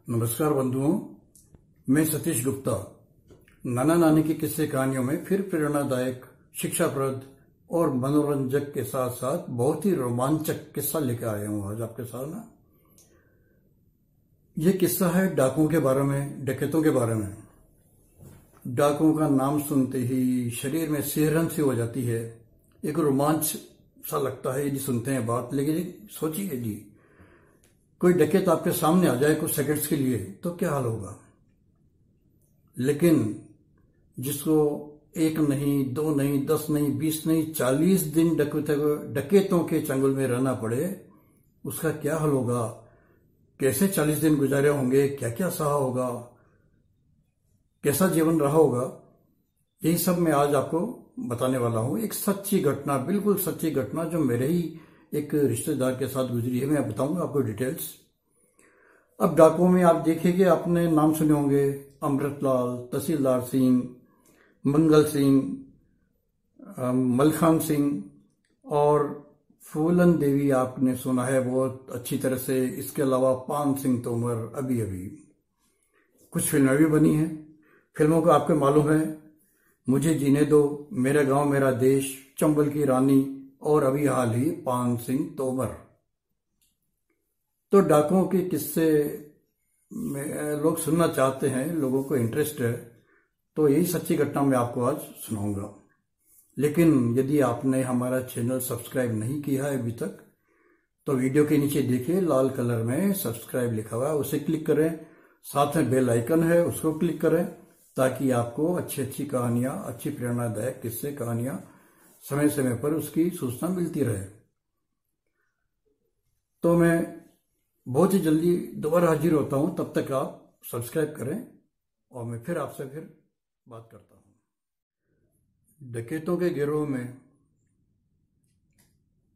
नमस्कार बंधुओं, मैं सतीश गुप्ता नाना नानी की किस्से कहानियों में फिर प्रेरणादायक, शिक्षाप्रद और मनोरंजक के साथ साथ बहुत ही रोमांचक किस्सा लेकर आया हूं आज आपके सामने। ये किस्सा है डाकुओं के बारे में, डकैतों के बारे में। डाकुओं का नाम सुनते ही शरीर में सिहरन सी हो जाती है, एक रोमांच सा लगता है यदि सुनते हैं बात। लेकिन सोचिए जी, कोई डकैत आपके सामने आ जाए कुछ सेकंड्स के लिए तो क्या हाल होगा। लेकिन जिसको एक नहीं, दो नहीं, 10 नहीं, 20 नहीं, 40 दिन डकैतों के चंगुल में रहना पड़े, उसका क्या हाल होगा, कैसे 40 दिन गुजारे होंगे, क्या क्या सहा होगा, कैसा जीवन रहा होगा, यही सब मैं आज आपको बताने वाला हूं। एक सच्ची घटना, बिल्कुल सच्ची घटना जो मेरे ही एक रिश्तेदार के साथ गुजरी है। मैं बताऊंगा आपको डिटेल्स। अब डाकुओं में आप देखिए, आपने नाम सुने होंगे अमृतलाल, तहसीलदार सिंह, मंगल सिंह, मलखान सिंह और फूलन देवी आपने सुना है बहुत अच्छी तरह से। इसके अलावा पान सिंह तोमर, अभी अभी कुछ फिल्में भी बनी हैं। फिल्मों को आपको मालूम है, मुझे जीने दो, मेरा गांव मेरा देश, चंबल की रानी और अभी हाल ही पान सिंह तोमर। तो डाकुओं के किस्से में लोग सुनना चाहते हैं, लोगों को इंटरेस्ट है, तो यही सच्ची घटना मैं आपको आज सुनाऊंगा। लेकिन यदि आपने हमारा चैनल सब्सक्राइब नहीं किया है अभी तक, तो वीडियो के नीचे देखिए लाल कलर में सब्सक्राइब लिखा हुआ है, उसे क्लिक करें। साथ में बेल आइकन है, उसको क्लिक करें, ताकि आपको अच्छी अच्छी कहानियां, अच्छी प्रेरणादायक किस्से कहानियां समय समय पर उसकी सूचना मिलती रहे। तो मैं बहुत ही जल्दी दोबारा हाजिर होता हूं, तब तक आप सब्सक्राइब करें और मैं फिर आपसे बात करता हूं। डकैतों के गिरोह में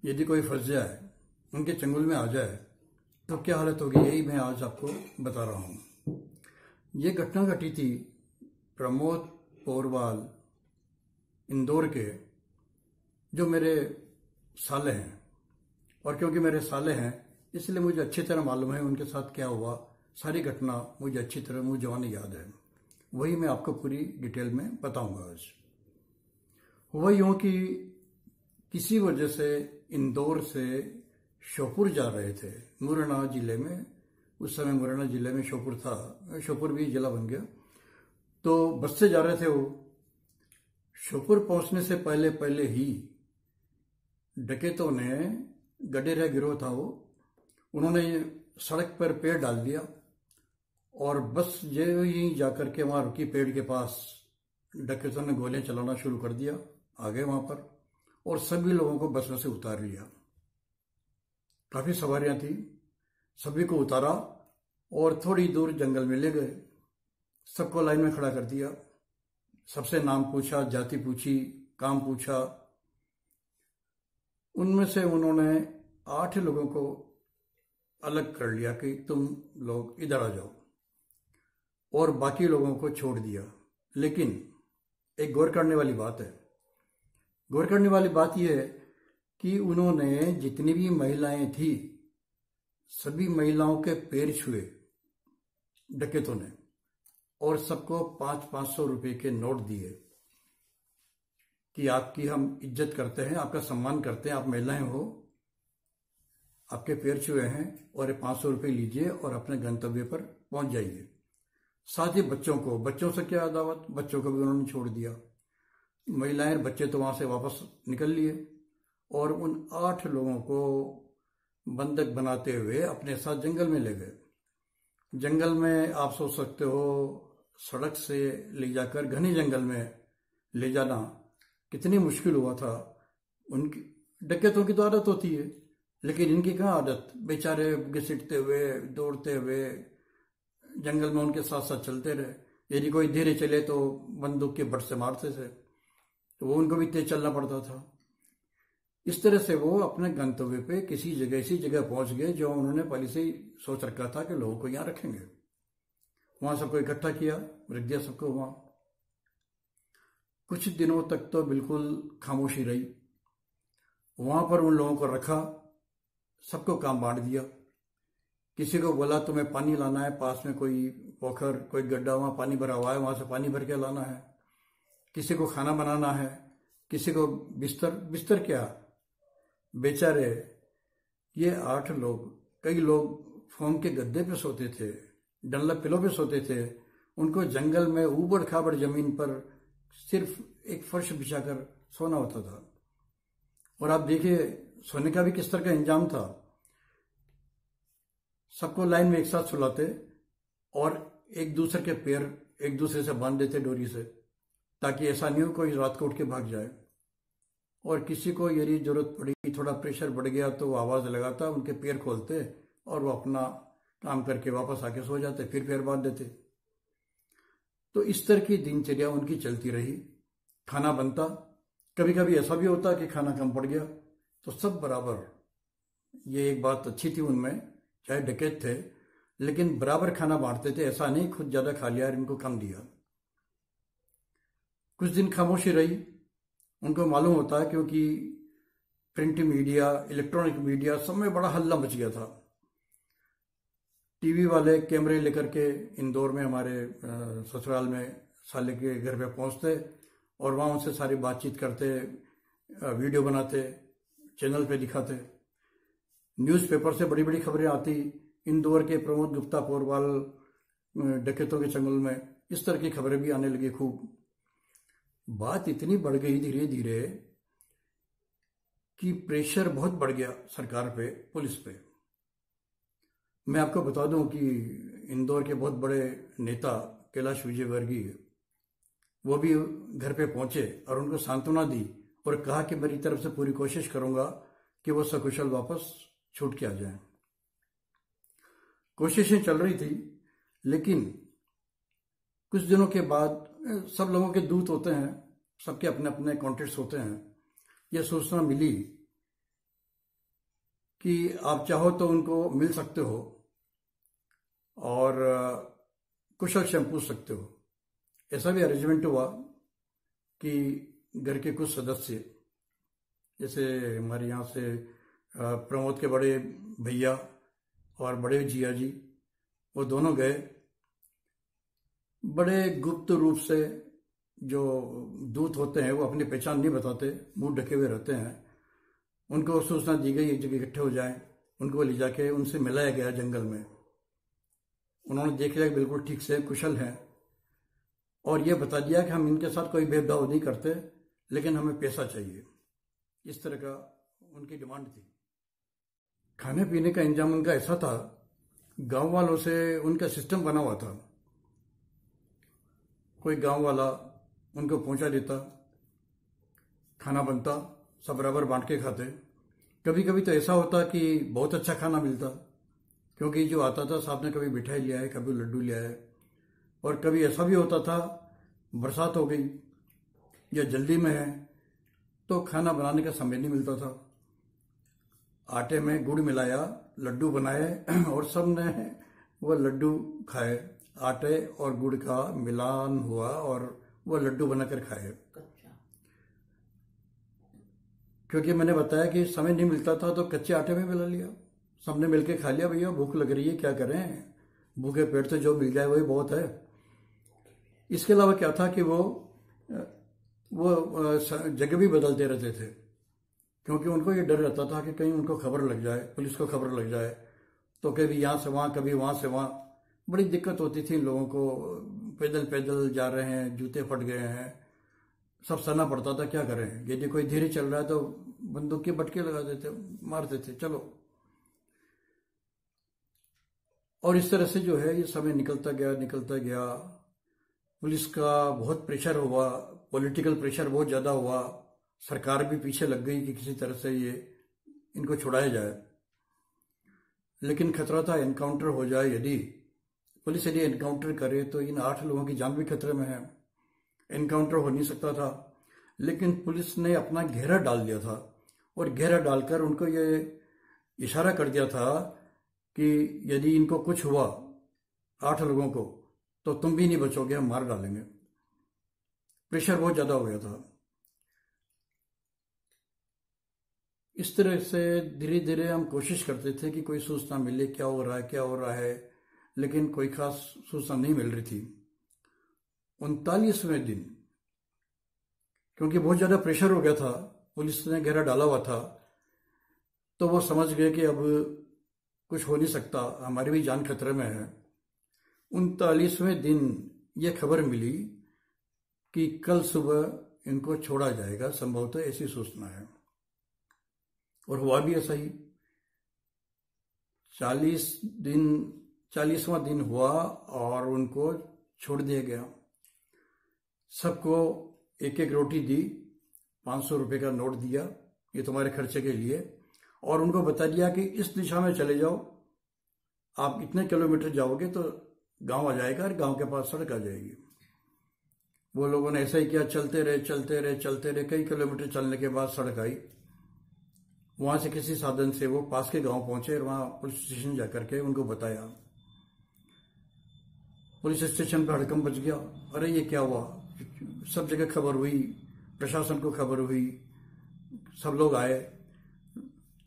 यदि कोई फंस जाए, उनके चंगुल में आ जाए, तो क्या हालत होगी, यही मैं आज आपको बता रहा हूं। ये घटना घटी थी प्रमोद पोरवाल, इंदौर के, जो मेरे साले हैं। और क्योंकि मेरे साले हैं इसलिए मुझे अच्छी तरह मालूम है उनके साथ क्या हुआ। सारी घटना मुझे अच्छी तरह मुंह जवानी याद है, वही मैं आपको पूरी डिटेल में बताऊंगा आज। हुआ यूं कि किसी वजह से इंदौर से श्योपुर जा रहे थे, मुरैना जिले में। उस समय मुरैना जिले में श्योपुर था, श्योपुर भी जिला बन गया। तो बस से जा रहे थे वो। श्योपुर पहुंचने से पहले पहले ही डकैतों ने, गडेरा गिरोह था वो, उन्होंने सड़क पर पेड़ डाल दिया और बस जो ही जाकर के वहां रुकी पेड़ के पास, डकैतों ने गोलियां चलाना शुरू कर दिया। आ गए वहां पर और सभी लोगों को बस में से उतार लिया। काफी सवारियां थी, सभी को उतारा और थोड़ी दूर जंगल में ले गए। सबको लाइन में खड़ा कर दिया, सबसे नाम पूछा, जाति पूछी, काम पूछा। उनमें से उन्होंने 8 लोगों को अलग कर लिया कि तुम लोग इधर आ जाओ, और बाकी लोगों को छोड़ दिया। लेकिन एक गौर करने वाली बात है। गौर करने वाली बात यह है कि उन्होंने जितनी भी महिलाएं थी, सभी महिलाओं के पैर छुए डकैतों ने, और सबको 500-500 रुपए के नोट दिए कि आपकी हम इज्जत करते हैं, आपका सम्मान करते हैं, आप महिलाएं हो, आपके पैर छुए हैं, और 500 रुपये लीजिए और अपने गंतव्य पर पहुंच जाइए। साथ ही बच्चों से क्या अदावत, बच्चों को भी उन्होंने छोड़ दिया। महिलाएं बच्चे तो वहां से वापस निकल लिए और उन 8 लोगों को बंधक बनाते हुए अपने साथ जंगल में ले गए। जंगल में आप सोच सकते हो, सड़क से ले जाकर घने जंगल में ले जाना कितनी मुश्किल हुआ था। उनकी डकैतों की तो आदत होती है, लेकिन इनकी कहाँ आदत, बेचारे घसीटते हुए, दौड़ते हुए जंगल में उनके साथ साथ चलते रहे। यदि कोई धीरे चले तो बंदूक के बट से मारते थे, तो वो उनको भी तेज चलना पड़ता था। इस तरह से वो अपने गंतव्य पे किसी जगह, ऐसी जगह पहुंच गए जो उन्होंने पहले से ही सोच रखा था कि लोगों को यहां रखेंगे। वहां सबको इकट्ठा किया, रख दिया सबको वहां। कुछ दिनों तक तो बिल्कुल खामोशी रही। वहां पर उन लोगों को रखा, सबको काम बांट दिया किसी को बोला तुम्हें पानी लाना है, पास में कोई पोखर कोई गड्ढा वहाँ पानी भरा हुआ है, वहाँ से पानी भर के लाना है। किसी को खाना बनाना है, किसी को बिस्तर बिस्तर क्या, बेचारे ये 8 लोग, कई लोग फोम के गद्दे पे सोते थे, डनलप पिलो पे सोते थे। उनको जंगल में ऊबड़ खाबड़ जमीन पर सिर्फ एक फर्श बिछाकर सोना होता था। और आप देखिए सोने का भी किस तरह का इंतजाम था। सबको लाइन में एक साथ सुलाते और एक दूसरे के पैर एक दूसरे से बांध देते डोरी से, ताकि ऐसा नहीं हो कोई रात को उठ के भाग जाए। और किसी को यदि जरूरत पड़ी, थोड़ा प्रेशर बढ़ गया तो वो आवाज लगाता, उनके पैर खोलते और वो अपना काम करके वापस आके सो जाते, फिर पैर बांध देते। तो इस तरह की दिनचर्या उनकी चलती रही। खाना बनता, कभी कभी ऐसा भी होता कि खाना कम पड़ गया तो सब बराबर, ये एक बात अच्छी थी उनमें, चाहे डकैत थे लेकिन बराबर खाना बांटते थे। ऐसा नहीं खुद ज्यादा खा लिया और इनको कम दिया। कुछ दिन खामोशी रही, उनको मालूम होता है क्योंकि प्रिंट मीडिया, इलेक्ट्रॉनिक मीडिया सब में बड़ा हल्ला मच गया था। टीवी वाले कैमरे लेकर के इंदौर में हमारे ससुराल में साले के घर पे पहुंचते और वहां उनसे सारी बातचीत करते, वीडियो बनाते, चैनल पे दिखाते। न्यूज़पेपर से बड़ी बड़ी खबरें आती, इंदौर के प्रमोद गुप्ता पोरवाल डकैतों के चंगुल में, इस तरह की खबरें भी आने लगी खूब। बात इतनी बढ़ गई धीरे धीरे कि प्रेशर बहुत बढ़ गया सरकार पे, पुलिस पे। मैं आपको बता दूं कि इंदौर के बहुत बड़े नेता कैलाश विजयवर्गीय, वो भी घर पे पहुंचे और उनको सांत्वना दी और कहा कि मेरी तरफ से पूरी कोशिश करूंगा कि वो सकुशल वापस छूट के आ जाए। कोशिशें चल रही थी, लेकिन कुछ दिनों के बाद सब लोगों के दूत होते हैं, सबके अपने अपने कॉन्टेक्ट्स होते हैं। यह सूचना मिली कि आप चाहो तो उनको मिल सकते हो और कुशल क्षेम पूछ सकते हो। ऐसा भी अरेंजमेंट हुआ कि घर के कुछ सदस्य, जैसे हमारे यहाँ से प्रमोद के बड़े भैया और बड़े जिया जी, वो दोनों गए। बड़े गुप्त रूप से, जो दूत होते हैं वो अपनी पहचान नहीं बताते, मुंह ढके हुए रहते हैं। उनको सूचना दी गई एक जगह इकट्ठे हो जाएं, उनको ले जाके उनसे मिलाया गया जंगल में। उन्होंने देख लिया कि बिल्कुल ठीक से कुशल हैं और ये बता दिया कि हम इनके साथ कोई भेदभाव नहीं करते, लेकिन हमें पैसा चाहिए। इस तरह का उनकी डिमांड थी। खाने पीने का इंतजाम उनका ऐसा था, गांव वालों से उनका सिस्टम बना हुआ था। कोई गांव वाला उनको पहुंचा देता, खाना बनता, सब बराबर बांट के खाते। कभी कभी तो ऐसा होता कि बहुत अच्छा खाना मिलता, क्योंकि जो आता था साहब ने कभी मिठाई लिया है, कभी लड्डू लिया है। और कभी ऐसा भी होता था बरसात हो गई या जल्दी में है तो खाना बनाने का समय नहीं मिलता था। आटे में गुड़ मिलाया, लड्डू बनाए और सब ने वो लड्डू खाए। आटे और गुड़ का मिलान हुआ और वो लड्डू बनाकर खाए। क्योंकि मैंने बताया कि समय नहीं मिलता था तो कच्चे आटे में मिला लिया, सबने मिलके खा लिया। भैया भूख लग रही है, क्या करें, भूखे पेट से जो मिल जाए वही बहुत है। इसके अलावा क्या था कि वो जगह भी बदलते रहते थे, क्योंकि उनको ये डर रहता था कि कहीं उनको खबर लग जाए, पुलिस को खबर लग जाए तो कभी यहाँ से वहाँ, कभी वहाँ से वहाँ। बड़ी दिक्कत होती थी लोगों को, पैदल पैदल जा रहे हैं, जूते फट गए हैं, सब सहना पड़ता था। क्या करें, यदि कोई धीरे चल रहा है तो बंदूक के बटके लगा देते, मारते थे, चलो। और इस तरह से जो है ये समय निकलता गया। पुलिस का बहुत प्रेशर हुआ, पॉलिटिकल प्रेशर बहुत ज्यादा हुआ। सरकार भी पीछे लग गई कि किसी तरह से ये इनको छुड़ाया जाए। लेकिन खतरा था एनकाउंटर हो जाए। यदि पुलिस एनकाउंटर करे तो इन 8 लोगों की जान भी खतरे में है। एनकाउंटर हो नहीं सकता था, लेकिन पुलिस ने अपना घेरा डाल दिया था और घेरा डालकर उनको ये इशारा कर दिया था कि यदि इनको कुछ हुआ 8 लोगों को तो तुम भी नहीं बचोगे, हम मार डालेंगे। प्रेशर बहुत ज्यादा हो गया था। इस तरह से धीरे धीरे हम कोशिश करते थे कि कोई सूचना मिले, क्या हो रहा है क्या हो रहा है, लेकिन कोई खास सूचना नहीं मिल रही थी। 39वें दिन, क्योंकि बहुत ज़्यादा प्रेशर हो गया था, पुलिस ने घेरा डाला हुआ था, तो वो समझ गए कि अब कुछ हो नहीं सकता, हमारी भी जान खतरे में है। 39वें दिन ये खबर मिली कि कल सुबह इनको छोड़ा जाएगा, संभवतः ऐसी सूचना है। और हुआ भी ऐसा ही। 40वां दिन हुआ और उनको छोड़ दिया गया। सबको एक एक रोटी दी, 500 रुपये का नोट दिया, ये तुम्हारे खर्चे के लिए, और उनको बता दिया कि इस दिशा में चले जाओ, आप इतने किलोमीटर जाओगे तो गांव आ जाएगा और गांव के पास सड़क आ जाएगी। वो लोगों ने ऐसा ही किया, चलते रहे, कई किलोमीटर चलने के बाद सड़क आई। वहां से किसी साधन से वो पास के गांव पहुंचे और वहां पुलिस स्टेशन जाकर के उनको बताया। पुलिस स्टेशन पर हड़कंप मच गया, अरे ये क्या हुआ। सब जगह खबर हुई, प्रशासन को खबर हुई, सब लोग आए,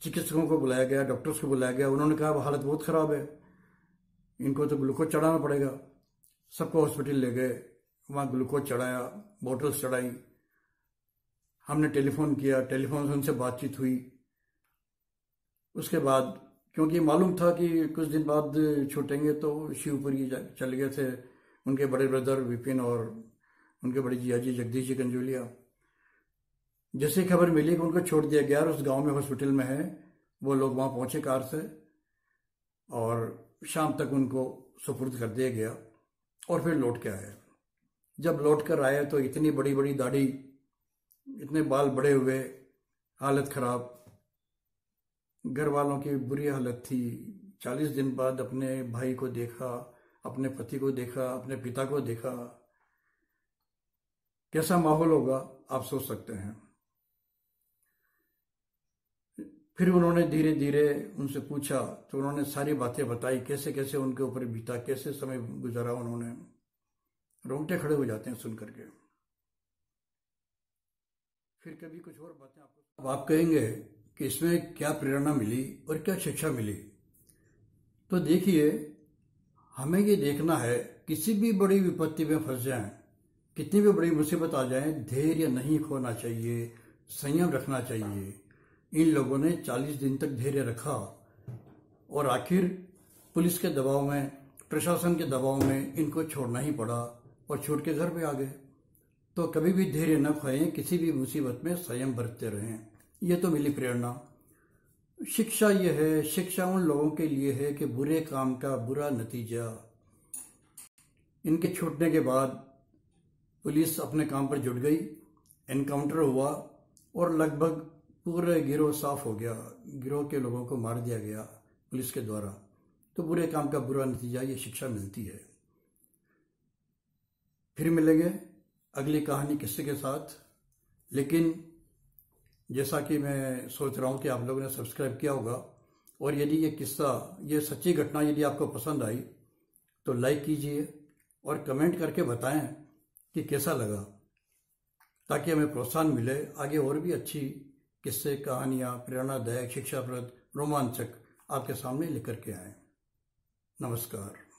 चिकित्सकों को बुलाया गया, डॉक्टर्स को बुलाया गया। उन्होंने कहा हालत बहुत खराब है, इनको तो ग्लूकोज चढ़ाना पड़ेगा। सबको हॉस्पिटल ले गए, वहाँ ग्लूकोज चढ़ाया, बोतल्स चढ़ाई। हमने टेलीफोन किया, टेलीफोन से उनसे बातचीत हुई। उसके बाद क्योंकि मालूम था कि कुछ दिन बाद छूटेंगे, तो शिवपुरी चले गए थे उनके बड़े ब्रदर विपिन और उनके बड़े जियाजी जगदीश जी कंजोलिया। जैसे खबर मिली कि उनको छोड़ दिया गया और उस गांव में हॉस्पिटल में है, वो लोग वहाँ पहुंचे कार से और शाम तक उनको सुपुर्द कर दिया गया और फिर लौट के आए। जब लौट कर आए तो इतनी बड़ी बड़ी दाढ़ी, इतने बाल बड़े हुए, हालत खराब, घर वालों की बुरी हालत थी। 40 दिन बाद अपने भाई को देखा, अपने पति को देखा, अपने पिता को देखा, कैसा माहौल होगा आप सोच सकते हैं। फिर उन्होंने धीरे धीरे उनसे पूछा तो उन्होंने सारी बातें बताई, कैसे कैसे उनके ऊपर बीता, कैसे समय गुजारा उन्होंने। रोंगटे खड़े हो जाते हैं सुन करके। फिर कभी कुछ और बातें आपको, आप कहेंगे कि इसमें क्या प्रेरणा मिली और क्या शिक्षा मिली। तो देखिए, हमें ये देखना है, किसी भी बड़ी विपत्ति में फंस जाएं, कितनी भी बड़ी मुसीबत आ जाए, धैर्य नहीं खोना चाहिए, संयम रखना चाहिए। इन लोगों ने 40 दिन तक धैर्य रखा और आखिर पुलिस के दबाव में, प्रशासन के दबाव में इनको छोड़ना ही पड़ा और छोड़ के घर पे आ गए। तो कभी भी धैर्य न खोएं, किसी भी मुसीबत में संयम बरतते रहें। ये तो मिली प्रेरणा। शिक्षा ये है, शिक्षा उन लोगों के लिए है कि बुरे काम का बुरा नतीजा। इनके छूटने के बाद पुलिस अपने काम पर जुट गई, एनकाउंटर हुआ और लगभग पूरे गिरोह साफ हो गया, गिरोह के लोगों को मार दिया गया पुलिस के द्वारा। तो बुरे काम का बुरा नतीजा, ये शिक्षा मिलती है। फिर मिलेंगे अगली कहानी किस्से के साथ। लेकिन जैसा कि मैं सोच रहा हूं कि आप लोगों ने सब्सक्राइब किया होगा, और यदि ये किस्सा, ये सच्ची घटना यदि आपको पसंद आई तो लाइक कीजिए और कमेंट करके बताएं कि कैसा लगा, ताकि हमें प्रोत्साहन मिले आगे और भी अच्छी किस्से, कहानियाँ, प्रेरणादायक, शिक्षाप्रद, रोमांचक आपके सामने लेकर के आए। नमस्कार।